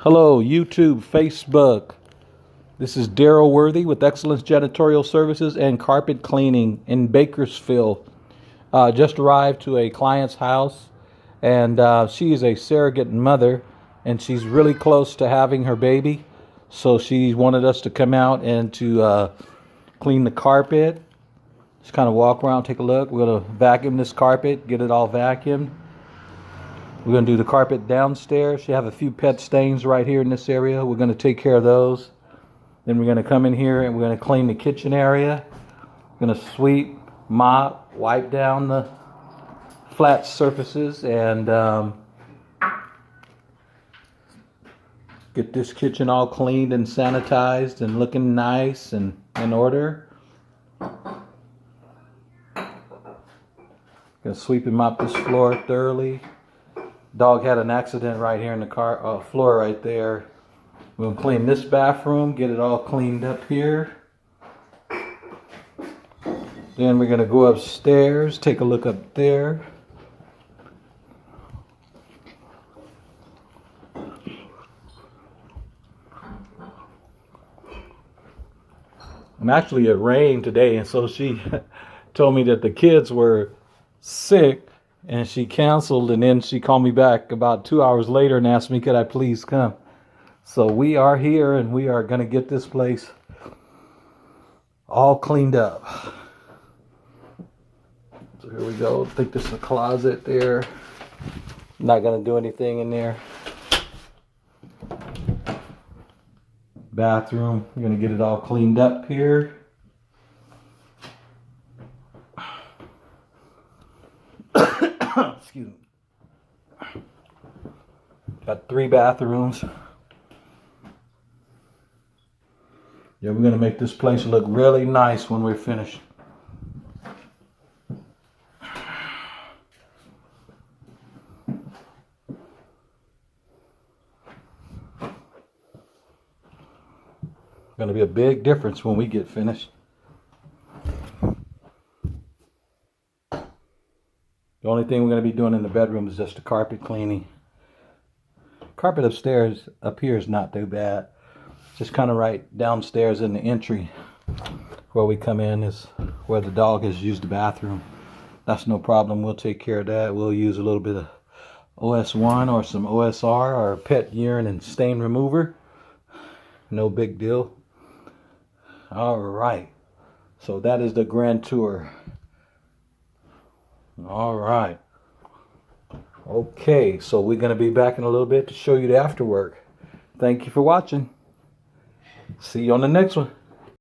Hello, YouTube, Facebook. This is Daryl Worthy with Excellence Janitorial Services and Carpet Cleaning in Bakersfield. Just arrived to a client's house, and she is a surrogate mother, and she's really close to having her baby. So she wanted us to come out and to clean the carpet. Just kind of walk around, take a look. We're going to vacuum this carpet, get it all vacuumed. We're going to do the carpet downstairs. You have a few pet stains right here in this area. We're going to take care of those. Then we're going to come in here and we're going to clean the kitchen area. We're going to sweep, mop, wipe down the flat surfaces, and get this kitchen all cleaned and sanitized and looking nice and in order. Going to sweep and mop this floor thoroughly. Dog had an accident right here in the floor right there. We'll clean this bathroom, get it all cleaned up here. Then we're going to go upstairs, take a look up there. Actually, it rained today, and so she told me that the kids were sick, and she canceled, and then she called me back about 2 hours later and asked me, could I please come? So we are here, and we are going to get this place all cleaned up. So here we go. I think there's a closet there. I'm not going to do anything in there. Bathroom. We're going to get it all cleaned up here. Excuse me. Got 3 bathrooms. Yeah, we're going to make this place look really nice when we're finished. Going to be a big difference when we get finished. The only thing we're going to be doing in the bedroom is just the carpet cleaning. Carpet upstairs, up here is not too bad. Just kind of right downstairs in the entry where we come in is where the dog has used the bathroom. That's no problem. We'll take care of that. We'll use a little bit of OS1 or some OSR or pet urine and stain remover. No big deal. All right. So that is the grand tour. All right. Okay, so we're going to be back in a little bit to show you the after work. Thank you for watching. See you on the next one.